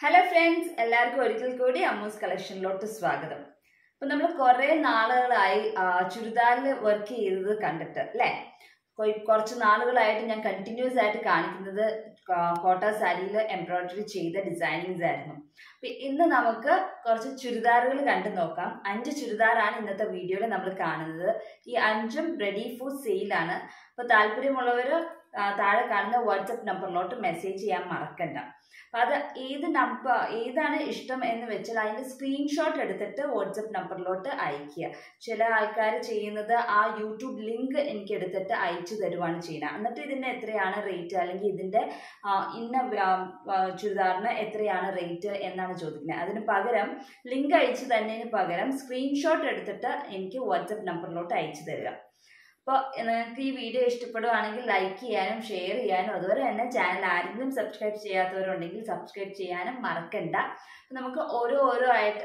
Hello friends, എല്ലാവർക്കും ഒരിക്കൽ കൂടി Ammus കളക്ഷനിലോട്ട് സ്വാഗതം. അപ്പോൾ നമ്മൾ കുറേ നാളുകളായി ചുരിദാറിൽ വർക്ക് ചെയ്തത് കണ്ടിട്ട് അല്ലേ? കുറച്ച് നാളുകളായിട്ട് ഞാൻ കണ്ടിന്യൂസ് ആയിട്ട് കാണിക്കുന്നത് കോട്ട സാരിയിൽ എംബ്രോയിഡറി ചെയ്ത ഡിസൈനിങ്സ് ആയിരുന്നു. അപ്പോൾ ഇന്ന് നമുക്ക് കുറച്ച് ചുരിദാറുകൾ കണ്ടു നോക്കാം. 5 ചുരിദാറാണ് ഇന്നത്തെ വീഡിയോയിൽ നമ്മൾ കാണുന്നത്. ഈ 5ഉം റെഡി ഫോർ സെയിലാണ്. അപ്പോൾ താല്പര്യമുള്ളവർ താഴെ കാണുന്ന വാട്സപ്പ് നമ്പറിലോട്ട് മെസ്സേജ് ചെയ്യാൻ മറക്കണ്ട. അപ്പോൾ അത് ഏതാണ് ഇഷ്ടം എന്ന് വെച്ചാൽ അതിൻ്റെ സ്ക്രീൻഷോട്ട് എടുത്തിട്ട് വാട്സപ്പ് നമ്പറിലോട്ട് അയക്കുക. ചില ആൾക്കാർ ചെയ്യുന്നത് ആ യൂട്യൂബ് ലിങ്ക് എനിക്ക് എടുത്തിട്ട് അയച്ചു തരുവാണ് ചെയ്യുന്നത്. എന്നിട്ട് ഇതിൻ്റെ എത്രയാണ് റേറ്റ്, അല്ലെങ്കിൽ ഇതിൻ്റെ ഇന്ന ചുരിദാറിന് എത്രയാണ് റേറ്റ് എന്നാണ് ചോദിക്കുന്നത്. അതിന് പകരം ലിങ്ക് അയച്ചു തന്നതിന് പകരം സ്ക്രീൻഷോട്ട് എടുത്തിട്ട് എനിക്ക് വാട്സപ്പ് നമ്പറിലോട്ട് അയച്ചു തരിക. അപ്പോൾ നിങ്ങൾക്ക് ഈ വീഡിയോ ഇഷ്ടപ്പെടുകയാണെങ്കിൽ ലൈക്ക് ചെയ്യാനും ഷെയർ ചെയ്യാനും, അതുപോലെ തന്നെ ചാനൽ ആരെങ്കിലും സബ്സ്ക്രൈബ് ചെയ്യാത്തവരുണ്ടെങ്കിൽ സബ്സ്ക്രൈബ് ചെയ്യാനും മറക്കണ്ട. നമുക്ക് ഓരോ ആയിട്ട്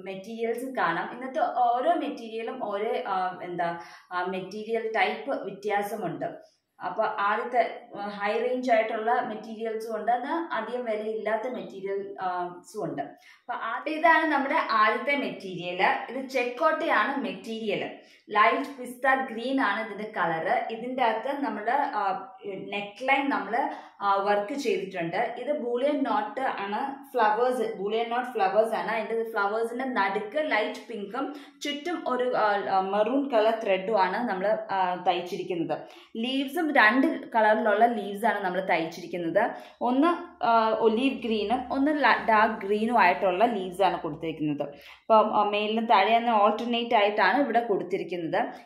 മെറ്റീരിയൽസ് കാണാം. ഇന്നത്തെ ഓരോ മെറ്റീരിയലും ഓരോ മെറ്റീരിയൽ ടൈപ്പ് വ്യത്യാസമുണ്ട്. അപ്പോൾ ആദ്യത്തെ ഹൈ റേഞ്ച് ആയിട്ടുള്ള മെറ്റീരിയൽസും ഉണ്ട്, അത് അധികം വിലയില്ലാത്ത മെറ്റീരിയൽസും ഉണ്ട്. അപ്പോൾ ഇതാണ് നമ്മുടെ ആദ്യത്തെ മെറ്റീരിയൽ. ഇത് ചെക്കോട്ടയാണ് മെറ്റീരിയൽ. ലൈറ്റ് പിസ്ത ഗ്രീൻ ആണ് ഇതിന്റെ കളറ്. ഇതിൻ്റെ അകത്ത് നമ്മൾ നെക്ക് ലൈൻ നമ്മൾ വർക്ക് ചെയ്തിട്ടുണ്ട്. ഇത് ബൂളിയൻ നോട്ട് ആണ്, ഫ്ലവേഴ്സ് ബൂളിയൻ നോട്ട് ഫ്ലവേഴ്സ് ആണ്. അതിൻ്റെ ഫ്ലവേഴ്സിന്റെ നടുക്ക് ലൈറ്റ് പിങ്കും ചുറ്റും ഒരു മെറൂൺ കളർ ത്രെഡും ആണ് നമ്മൾ തയ്ച്ചിരിക്കുന്നത്. ലീവ്സും 2 കളറിലുള്ള ലീവ്സ് ആണ് നമ്മൾ തയ്ച്ചിരിക്കുന്നത്. ഒന്ന് ഒലീവ് ഗ്രീനും ഒന്ന് ഡാർക്ക് ഗ്രീനും ആയിട്ടുള്ള ലീവ്സ് ആണ് കൊടുത്തിരിക്കുന്നത്. അപ്പോൾ മേലിലും താഴെ ഓൾട്ടർനേറ്റ് ആയിട്ടാണ് ഇവിടെ കൊടുത്തിരിക്കുന്നത്.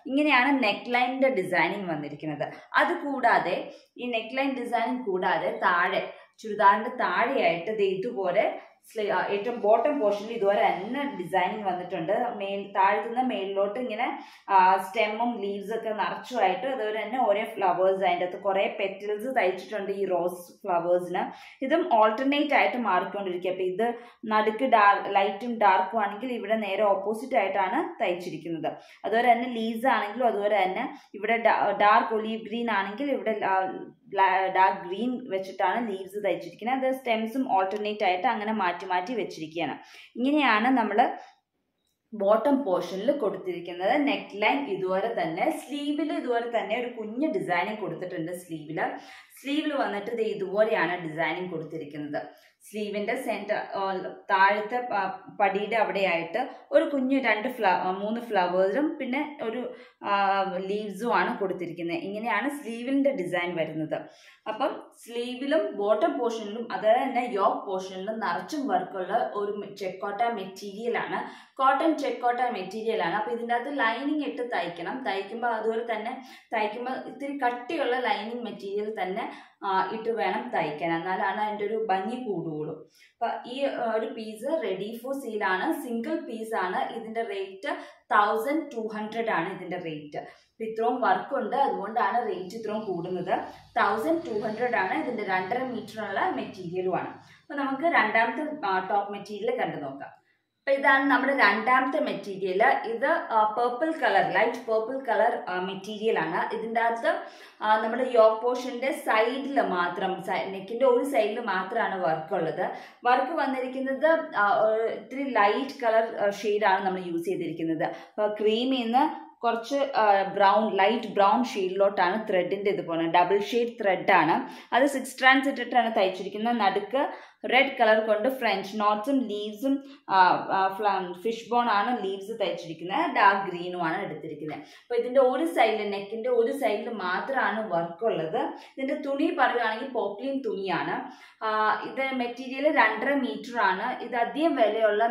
ഇങ്ങനെയാണ് നെക്ക് ലൈനിന്റെ ഡിസൈനിങ് വന്നിരിക്കുന്നത്. അതുകൂടാതെ ഈ നെക്ക് ലൈൻ ഡിസൈനിങ് കൂടാതെ താഴെ ചുരിദാറിന്റെ താഴെയായിട്ട് ഇതുപോലെ ഏറ്റവും ബോട്ടം പോർഷനിൽ ഇതുപോലെ തന്നെ ഡിസൈനിങ് വന്നിട്ടുണ്ട്. താഴത്തുനിന്ന് മേലിലോട്ട് ഇങ്ങനെ സ്റ്റെമ്മും ലീവ്സ് ഒക്കെ നിറച്ചുമായിട്ട്, അതുപോലെ തന്നെ ഓരോ ഫ്ലവേഴ്സ്, അതിൻ്റെ അകത്ത് കുറേ പെറ്റൽസ് തയ്ച്ചിട്ടുണ്ട് ഈ റോസ് ഫ്ലവേഴ്സിന്. ഇതും ഓൾട്ടർനേറ്റ് ആയിട്ട് മാറിക്കൊണ്ടിരിക്കുക. അപ്പോൾ ഇത് നടുക്ക് ലൈറ്റും ഡാർക്കും ആണെങ്കിൽ ഇവിടെ നേരെ ഓപ്പോസിറ്റ് ആയിട്ടാണ് തയ്ച്ചിരിക്കുന്നത്. അതുപോലെ തന്നെ ലീവ്സ് ആണെങ്കിലും അതുപോലെ തന്നെ ഇവിടെ ഡാർക്ക് ഒലീവ് ഗ്രീൻ ആണെങ്കിൽ ഇവിടെ ഡാർക്ക് ഗ്രീൻ വെച്ചിട്ടാണ് ലീവ്സ് തയ്ച്ചിരിക്കുന്നത്. അത് സ്റ്റെംസും ഓൾട്ടർനേറ്റ് ആയിട്ട് അങ്ങനെ മാറ്റി വെച്ചിരിക്കുകയാണ്. ഇങ്ങനെയാണ് നമ്മൾ ബോട്ടം പോർഷനിൽ കൊടുത്തിരിക്കുന്നത്. നെക്ക് ലൈൻ ഇതുപോലെ തന്നെ, സ്ലീവിൽ ഇതുപോലെ തന്നെ ഒരു കുഞ്ഞ് ഡിസൈനിങ് കൊടുത്തിട്ടുണ്ട്. സ്ലീവിൽ വന്നിട്ട് ഇത് ഇതുപോലെയാണ് ഡിസൈനിങ് കൊടുത്തിരിക്കുന്നത്. സ്ലീവിന്റെ സെന്റർ താഴത്തെ പടിയുടെ അവിടെയായിട്ട് ഒരു കുഞ്ഞു 3 ഫ്ലവേഴ്സും പിന്നെ ഒരു ലീവ്സും ആണ് കൊടുത്തിരിക്കുന്നത്. ഇങ്ങനെയാണ് സ്ലീവിന്റെ ഡിസൈൻ വരുന്നത്. അപ്പം സ്ലീവിലും ബോട്ടം പോർഷനിലും അതുപോലെ തന്നെ യോക്ക് പോർഷനിലും നിറച്ചും വർക്കുള്ള ഒരു ചെക്കോട്ട മെറ്റീരിയലാണ്. കോട്ടൺ ചെക്കോട്ട മെറ്റീരിയലാണ്. അപ്പോൾ ഇതിൻ്റെ അകത്ത് ലൈനിങ് ഇട്ട് തയ്ക്കണം. തയ്ക്കുമ്പോൾ അതുപോലെ തന്നെ ഇത്തിരി കട്ടിയുള്ള ലൈനിങ് മെറ്റീരിയൽ തന്നെ ഇട്ട് വേണം തയ്ക്കാൻ, എന്നാലാണ് അതിൻ്റെ ഒരു ഭംഗി കൂടുകയുള്ളൂ. അപ്പം ഈ ഒരു പീസ് റെഡി ഫോർ സെയിലാണ്. സിംഗിൾ പീസാണ്. ഇതിൻ്റെ റേറ്റ് 1200 ആണ് ഇതിൻ്റെ റേറ്റ്. അപ്പം ഇത്രയും വർക്കുണ്ട്, അതുകൊണ്ടാണ് റേറ്റ് ഇത്രയും കൂടുന്നത്. 1200 ആണ്. ഇതിൻ്റെ 2.5 മീറ്ററുള്ള മെറ്റീരിയലുമാണ്. അപ്പം നമുക്ക് രണ്ടാമത്തെ ടോപ്പ് മെറ്റീരിയൽ കണ്ടു നോക്കാം. അപ്പം ഇതാണ് നമ്മുടെ രണ്ടാമത്തെ മെറ്റീരിയൽ. ഇത് purple colour, light purple colour material ആണ്. ഇതിൻ്റെ അകത്ത് നമ്മുടെ യോക്ക് പോർഷൻ്റെ സൈഡിൽ മാത്രം, നെക്കിൻ്റെ ഒരു സൈഡിൽ മാത്രമാണ് വർക്ക് ഉള്ളത്. വർക്ക് വന്നിരിക്കുന്നത് ഇത്തിരി ലൈറ്റ് കളർ ഷെയ്ഡാണ് നമ്മൾ യൂസ് ചെയ്തിരിക്കുന്നത്. അപ്പോൾ ക്രീമിൽ നിന്ന് കുറച്ച് ലൈറ്റ് ബ്രൗൺ ഷെയ്ഡിലോട്ടാണ് ത്രെഡിൻ്റെ ഇത് പോകുന്നത്. ഡബിൾ ഷെയ്ഡ് ത്രെഡാണ്. അത് 6 strands ഇട്ടിട്ടാണ് തയ്ച്ചിരിക്കുന്നത്. നടുക്ക് റെഡ് കളർ കൊണ്ട് ഫ്രഞ്ച് നോട്ട്സും ലീവ്സും ഫിഷ് ബോൺ ആണ് ലീവ്സ് തയ്ച്ചിരിക്കുന്നത്. ഡാർക്ക് ഗ്രീനും ആണ് എടുത്തിരിക്കുന്നത്. അപ്പോൾ ഇതിൻ്റെ ഒരു സൈഡിൽ, നെക്കിൻ്റെ ഒരു സൈഡിൽ മാത്രമാണ് വർക്ക് ഉള്ളത്. ഇതിൻ്റെ തുണി പറയുകയാണെങ്കിൽ പോപ്ലിൻ തുണിയാണ്. ഇത് മെറ്റീരിയൽ 2.5 മീറ്റർ ആണ്. ഇത് അധികം വിലയുള്ള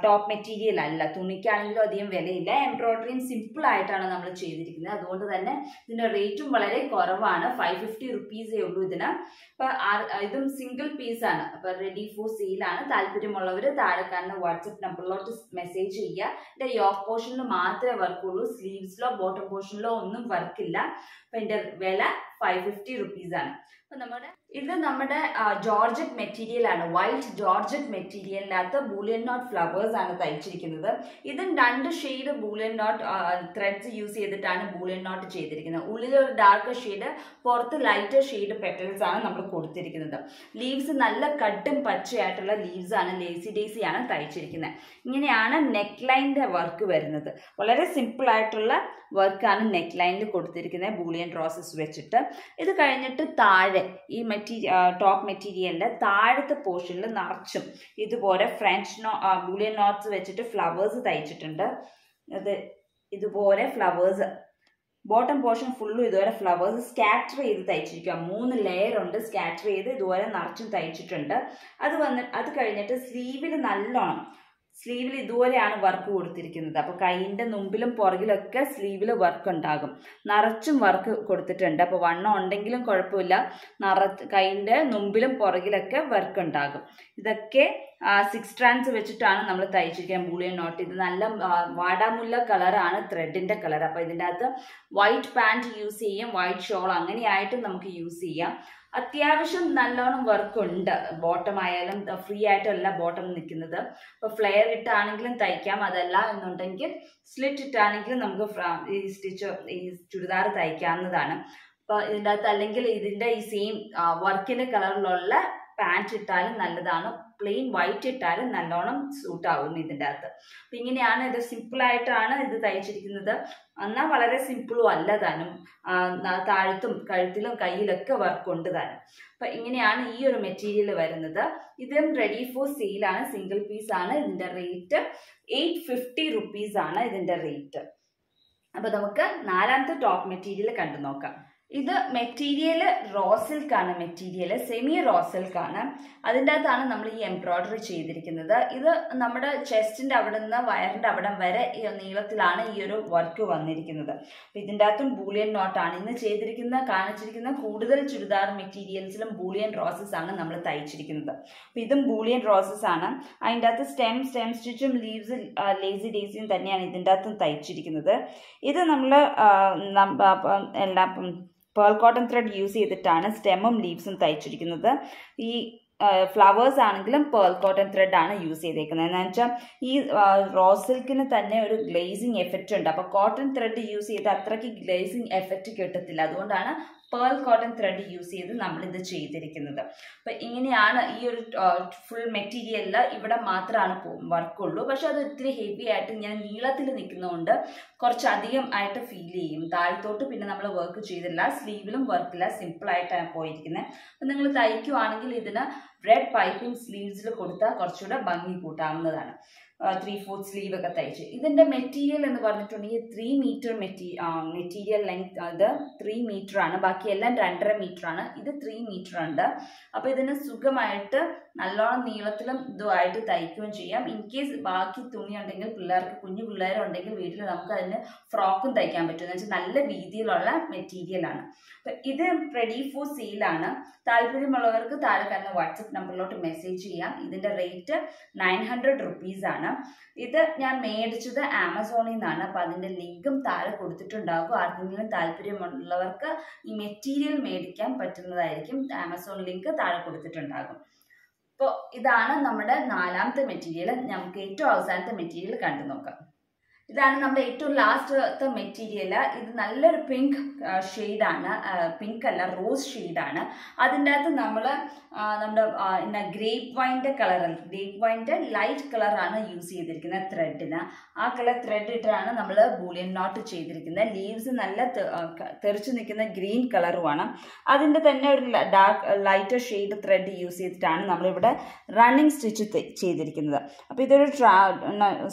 ടോപ്പ് മെറ്റീരിയൽ അല്ല. തുണിക്കാണെങ്കിലും അധികം വിലയില്ല. എംബ്രോയിഡറിയും സിമ്പിൾ ആയിട്ടാണ് നമ്മൾ ചെയ്തിരിക്കുന്നത്. അതുകൊണ്ട് തന്നെ ഇതിൻ്റെ റേറ്റും വളരെ കുറവാണ്. 550 റുപ്പീസേ ഉള്ളൂ ഇതിന്. അപ്പം ഇതും സിംഗിൾ പീസാണ്. അപ്പം റെഡി ഫോർ സെയിലാണ്. താല്പര്യമുള്ളവർ താഴെ കാണുന്ന വാട്സപ്പ് നമ്പറിലോട്ട് മെസ്സേജ് ചെയ്യുക. ഇതിൻ്റെ യോക്ക് പോർഷനിൽ മാത്രമേ വർക്കുള്ളൂ. സ്ലീവ്സിലോ ബോട്ടം പോർഷനിലോ ഒന്നും വർക്കില്ല. അപ്പം ഇതിൻ്റെ വില 550 rupees. ഇത് നമ്മുടെ ജോർജറ്റ് മെറ്റീരിയൽ ആണ്. വൈറ്റ് ജോർജറ്റ് മെറ്റീരിയലിനകത്ത് ബൂലിയൻ നോട്ട് ഫ്ലവേഴ്സ് ആണ് തയ്ച്ചിരിക്കുന്നത്. ഇതും 2 shade bullion knot threads use ചെയ്തിട്ടാണ് ബൂലിയൻ നോട്ട് ചെയ്തിരിക്കുന്നത്. ഉള്ളിലൊരു ഡാർക്ക് ഷെയ്ഡ്, പുറത്ത് ലൈറ്റർ ഷെയ്ഡ് പെറ്റൽസ് ആണ് നമ്മൾ കൊടുത്തിരിക്കുന്നത്. ലീവ്സ് നല്ല കട്ടും പച്ചയായിട്ടുള്ള ലീവ്സ് ആണ്, ലേസി ഡേസി ആണ് തയ്ച്ചിരിക്കുന്നത്. ഇങ്ങനെയാണ് നെക്ക് ലൈനിന്റെ വർക്ക് വരുന്നത്. വളരെ സിമ്പിൾ ആയിട്ടുള്ള വർക്കാണ് നെക്ക് ലൈനിൽ കൊടുത്തിരിക്കുന്നത് ബൂലിയൻ റോസസ് വെച്ചിട്ട്. ഇത് കഴിഞ്ഞിട്ട് താഴെ ഈ ടോപ്പ് മെറ്റീരിയലിന്റെ താഴത്തെ പോർഷനിൽ നിറച്ചും ഇതുപോലെ ബൂലിയൻ നോട്ട്സ് വെച്ചിട്ട് ഫ്ലവേഴ്സ് തയ്ച്ചിട്ടുണ്ട്. അത് ഇതുപോലെ ഫ്ലവേഴ്സ് ബോട്ടം പോർഷൻ ഫുള്ളും ഇതുപോലെ ഫ്ലവേഴ്സ് സ്കാറ്റർ ചെയ്ത് തയ്ച്ചിരിക്കുക. 3 ലെയർ ഉണ്ട്, സ്കാറ്റർ ചെയ്ത് ഇതുപോലെ നിറച്ചും തയ്ച്ചിട്ടുണ്ട്. അത് കഴിഞ്ഞിട്ട് സ്ലീവിൽ ഇതുപോലെയാണ് വർക്ക് കൊടുത്തിരിക്കുന്നത്. അപ്പോൾ കൈയിൻ്റെ മുമ്പിലും പുറകിലൊക്കെ സ്ലീവിൽ വർക്ക് ഉണ്ടാകും. നിറച്ചും വർക്ക് കൊടുത്തിട്ടുണ്ട്. അപ്പോൾ വണ്ണം ഉണ്ടെങ്കിലും കുഴപ്പമില്ല, കൈയിൻ്റെ മുമ്പിലും പുറകിലൊക്കെ വർക്ക് ഉണ്ടാകും. ഇതൊക്കെ 6 strands വെച്ചിട്ടാണ് നമ്മൾ തയ്ച്ചിരിക്കുന്നത് ബൂലിയൻ നോട്ട്. ഇത് നല്ല വാടാമുല്ല കളറാണ് ത്രെഡിൻ്റെ കളർ. അപ്പോൾ ഇതിൻ്റെ അകത്ത് വൈറ്റ് പാൻറ് യൂസ് ചെയ്യും, വൈറ്റ് ഷോൾ അങ്ങനെയായിട്ടും നമുക്ക് യൂസ് ചെയ്യാം. അത്യാവശ്യം നല്ലോണം വർക്ക് ഉണ്ട്. ബോട്ടം ആയാലും ഫ്രീ ആയിട്ടല്ല ബോട്ടം നിൽക്കുന്നത്. അപ്പോൾ ഫ്ലെയർ ഇട്ടാണെങ്കിലും തയ്ക്കാം, അതല്ല എന്നുണ്ടെങ്കിൽ സ്ലിറ്റ് ഇട്ടാണെങ്കിലും നമുക്ക് ഈ ചുരിദാർ തയ്ക്കാവുന്നതാണ്. അപ്പോൾ ഇതിൻ്റെ അകത്ത് അല്ലെങ്കിൽ ഇതിൻ്റെ ഈ സെയിം വർക്കിൻ്റെ കളറിലുള്ള പാൻറ് ഇട്ടാലും നല്ലതാണ്, പ്ലെയിൻ വൈറ്റ് ഇട്ടാലും നല്ലോണം സൂട്ടാവും ഇതിൻ്റെ അകത്ത്. അപ്പം ഇങ്ങനെയാണ് ഇത്. സിമ്പിളായിട്ടാണ് ഇത് തയ്ച്ചിരിക്കുന്നത്. എന്നാൽ വളരെ സിമ്പിളും അല്ല താനും. താഴത്തും കഴുത്തിലും കയ്യിലൊക്കെ വർക്ക് ഉണ്ട് താനും. അപ്പം ഇങ്ങനെയാണ് ഈ ഒരു മെറ്റീരിയൽ വരുന്നത്. ഇതും റെഡി ഫോർ സെയിലാണ്, സിംഗിൾ പീസ് ആണ്. ഇതിൻ്റെ റേറ്റ് 850 rupees ആണ് ഇതിൻ്റെ റേറ്റ്. അപ്പം നമുക്ക് 4ാമത്തെ ടോപ്പ് മെറ്റീരിയൽ കണ്ടു നോക്കാം. ഇത് മെറ്റീരിയൽ റോ സിൽക്കാണ്. മെറ്റീരിയൽ സെമി റോ സിൽക്കാണ്. അതിൻ്റെ അകത്താണ് നമ്മൾ ഈ എംബ്രോയിഡറി ചെയ്തിരിക്കുന്നത്. ഇത് നമ്മുടെ ചെസ്റ്റിൻ്റെ അവിടെ നിന്ന് വയറിൻ്റെ അവിടം വരെ നീളത്തിലാണ് ഈ ഒരു വർക്ക് വന്നിരിക്കുന്നത്. അപ്പം ഇതിൻ്റെ അകത്തും ബൂലിയൻ നോട്ടാണ് ഇന്ന് കാണിച്ചിരിക്കുന്ന കൂടുതൽ ചുരിദാർ മെറ്റീരിയൽസിലും ബൂലിയൻ റോസസ് ആണ് നമ്മൾ തയ്ച്ചിരിക്കുന്നത്. അപ്പം ഇതും ബൂലിയൻ റോസസ് ആണ്. അതിൻ്റെ അകത്ത് സ്റ്റെം സ്റ്റിച്ചും ലീവ്സ് ലേസി ഡേസിയും തന്നെയാണ് ഇതിൻ്റെ അകത്തും തയ്ച്ചിരിക്കുന്നത്. ഇത് നമ്മൾ പേൾ കോട്ടൺ ത്രെഡ് യൂസ് ചെയ്തിട്ടാണ് സ്റ്റെമ്മും ലീവ്സും തയ്ച്ചിരിക്കുന്നത്. ഈ ഫ്ലവേഴ്സ് ആണെങ്കിലും പേൾ കോട്ടൺ ത്രെഡ് ആണ് യൂസ് ചെയ്തേക്കുന്നത്. എന്ന് വെച്ചാൽ ഈ റോ സിൽക്കിന് തന്നെ ഒരു ഗ്ലേസിങ് എഫക്റ്റ് ഉണ്ട്. അപ്പോൾ കോട്ടൺ ത്രെഡ് യൂസ് ചെയ്ത് അത്രയ്ക്ക് ഗ്ലേസിങ് എഫക്റ്റ് കിട്ടത്തില്ല. അതുകൊണ്ടാണ് പേൾ കോട്ടൺ ത്രെഡ് യൂസ് ചെയ്ത് നമ്മളിത് ചെയ്തിരിക്കുന്നത്. അപ്പം ഇങ്ങനെയാണ് ഈ ഒരു ഫുൾ മെറ്റീരിയലിൽ ഇവിടെ മാത്രമാണ് വർക്കുള്ളൂ. പക്ഷെ അത് ഇത്തിരി ഹെവി ആയിട്ട് ഇങ്ങനെ നീളത്തിൽ നിൽക്കുന്നതുകൊണ്ട് കുറച്ചധികം ആയിട്ട് ഫീൽ ചെയ്യും. താഴത്തോട്ട് പിന്നെ നമ്മൾ വർക്ക് ചെയ്തില്ല, സ്ലീവിലും വർക്കില്ല, സിമ്പിളായിട്ടാണ് പോയിരിക്കുന്നത്. അപ്പം നിങ്ങൾ തയ്ക്കുവാണെങ്കിൽ ഇതിന് റെഡ് പൈപ്പിംഗ് സ്ലീവ്സിൽ കൊടുത്താൽ കുറച്ചുകൂടെ ഭംഗി കൂട്ടാവുന്നതാണ്. 3/4 സ്ലീവ് ഒക്കെ തയ്ച്ച്. ഇതിൻ്റെ മെറ്റീരിയൽ എന്ന് പറഞ്ഞിട്ടുണ്ടെങ്കിൽ 3 മീറ്റർ മെറ്റീരിയൽ ലെങ്ത്. ഇത് 3 മീറ്റർ ആണ്, ബാക്കിയെല്ലാം 2.5 മീറ്റർ ആണ്. ഇത് 3 മീറ്റർ ഉണ്ട്. അപ്പോൾ ഇതിന് സുഖമായിട്ട് നല്ലോണം നീളത്തിലും ഇതുമായിട്ട് തയ്ക്കുകയും ചെയ്യാം. ഇൻ കേസ് ബാക്കി തുണി ഉണ്ടെങ്കിൽ കുഞ്ഞു പിള്ളേരുണ്ടെങ്കിൽ വീട്ടിൽ നമുക്ക് അതിന് ഫ്രോക്കും തയ്ക്കാൻ പറ്റും. എന്ന് വെച്ചാൽ നല്ല രീതിയിലുള്ള മെറ്റീരിയലാണ്. അപ്പം ഇത് റെഡി ഫോർ സെയിലാണ്. താല്പര്യമുള്ളവർക്ക് താഴെ കാണുന്ന വാട്സപ്പ് നമ്പറിലോട്ട് മെസ്സേജ് ചെയ്യാം. ഇതിൻ്റെ റേറ്റ് 900 rupees ആണ്. ഇത് ഞാൻ മേടിച്ചത് ആമസോണിൽ നിന്നാണ്. അപ്പോൾ അതിൻ്റെ ലിങ്കും താഴെ കൊടുത്തിട്ടുണ്ടാകും. ആർക്കെങ്കിലും താല്പര്യമുള്ളവർക്ക് ഈ മെറ്റീരിയൽ മേടിക്കാൻ പറ്റുന്നതായിരിക്കും. ആമസോൺ ലിങ്ക് താഴെ കൊടുത്തിട്ടുണ്ടാകും. അപ്പോൾ ഇതാണ് നമ്മുടെ 4ാമത്തെ മെറ്റീരിയൽ. നമുക്ക് ഏറ്റവും അവസാനത്തെ മെറ്റീരിയൽ കണ്ടു നോക്കാം. ഇതാണ് നമ്മുടെ ഏറ്റവും ലാസ്റ്റത്തെ മെറ്റീരിയൽ. ഇത് നല്ലൊരു പിങ്ക് ഷെയ്ഡാണ്, പിങ്ക് അല്ല റോസ് ഷെയ്ഡാണ്. അതിൻ്റെ അകത്ത് നമ്മൾ നമ്മുടെ ഗ്രേപ്പ് വൈൻ്റെ ഗ്രേപ്പ് വൈൻ്റെ ലൈറ്റ് കളറാണ് യൂസ് ചെയ്തിരിക്കുന്നത് ത്രെഡിന്. ആ കളർ ത്രെഡ് ഇട്ടാണ് നമ്മൾ ബൂലിയൻ നോട്ട് ചെയ്തിരിക്കുന്നത്. ലീവ്സ് നല്ല തെറിച്ച് നിൽക്കുന്ന ഗ്രീൻ കളറുമാണ്. അതിൻ്റെ തന്നെ ഒരു ലൈറ്റർ ഷെയ്ഡ് ത്രെഡ് യൂസ് ചെയ്തിട്ടാണ് നമ്മളിവിടെ റണ്ണിങ് സ്റ്റിച്ച് ചെയ്തിരിക്കുന്നത്. അപ്പോൾ ഇതൊരു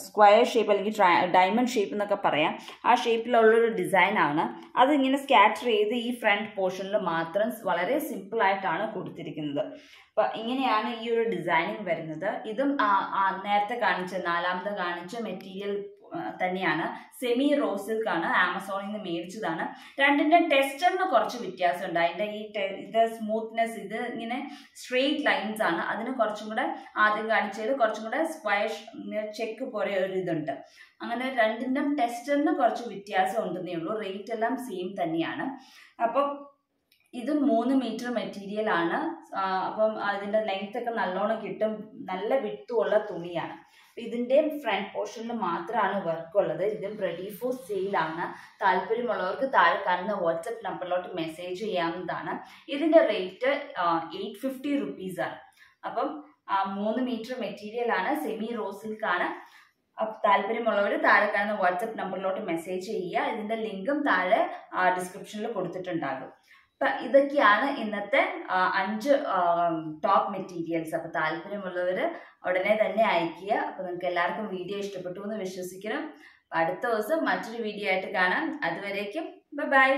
സ്ക്വയർ ഷേപ്പ് അല്ലെങ്കിൽ ഡയമണ്ട് ഷേപ്പ് എന്നൊക്കെ പറയാം. ആ ഷേപ്പിലുള്ളൊരു ഡിസൈനാണ്. അതിങ്ങനെ സ്കാറ്റർ ചെയ്ത് ഈ ഫ്രണ്ട് പോർഷനിൽ മാത്രം വളരെ സിമ്പിളായിട്ടാണ് കൊടുത്തിരിക്കുന്നത്. അപ്പം ഇങ്ങനെയാണ് ഈ ഒരു ഡിസൈനിങ് വരുന്നത്. ഇതും നേരത്തെ 4ാമത് കാണിച്ച മെറ്റീരിയൽ തന്നെയാണ്. സെമി റോ സിൽക്കാണ്, ആമസോണിൽ നിന്ന് മേടിച്ചതാണ്. രണ്ടിൻ്റെ ടെക്സ്ചറിന് കുറച്ച് വ്യത്യാസമുണ്ട്. അതിൻ്റെ ഇത് സ്മൂത്ത്നെസ്, ഇത് ഇങ്ങനെ സ്ട്രെയിറ്റ് ലൈൻസ് ആണ്. അതിന് കുറച്ചും കൂടെ ആദ്യം കാണിച്ചതിൽ കുറച്ചും കൂടെ സ്ക്വയർ ചെക്ക് പോലെ ഒരു ഇതുണ്ട്. അങ്ങനെ രണ്ടിൻ്റെയും ടെക്സ്ചറിന് കുറച്ച് വ്യത്യാസം ഉണ്ടെന്നേ ഉള്ളൂ. റേറ്റ് എല്ലാം സെയിം തന്നെയാണ്. അപ്പം ഇതും 3 മീറ്റർ മെറ്റീരിയൽ ആണ്. അപ്പം അതിന്റെ ലെങ്ത് ഒക്കെ നല്ലോണം കിട്ടും. നല്ല വിട്ടുള്ള തുണിയാണ്. ഇതിന്റെ ഫ്രണ്ട് പോർഷനിൽ മാത്രമാണ് വർക്ക് ഉള്ളത്. ഇതും റെഡി ഫോർ സെയിൽ ആണ്. താല്പര്യമുള്ളവർക്ക് താഴെ കാണുന്ന വാട്സപ്പ് നമ്പറിലോട്ട് മെസ്സേജ് ചെയ്യാവുന്നതാണ്. ഇതിന്റെ റേറ്റ് 850 റുപ്പീസ് ആണ്. അപ്പം 3 മീറ്റർ മെറ്റീരിയൽ ആണ്, സെമി റോ സിൽക്ക് ആണ്. താല്പര്യമുള്ളവർ താഴെ കാണുന്ന വാട്സപ്പ് നമ്പറിലോട്ട് മെസ്സേജ് ചെയ്യുക. ഇതിന്റെ ലിങ്കും താഴെ ഡിസ്ക്രിപ്ഷനിൽ കൊടുത്തിട്ടുണ്ടാകും. അപ്പൊ ഇതൊക്കെയാണ് ഇന്നത്തെ 5 ടോപ്പ് മെറ്റീരിയൽസ്. അപ്പൊ താല്പര്യമുള്ളവര് ഉടനെ തന്നെ അയക്കുക. അപ്പൊ നിങ്ങൾക്ക് എല്ലാവർക്കും വീഡിയോ ഇഷ്ടപ്പെട്ടു എന്ന് വിശ്വസിക്കണം. അടുത്ത ദിവസം മറ്റൊരു വീഡിയോ ആയിട്ട് കാണാം. അതുവരേക്കും ബൈ.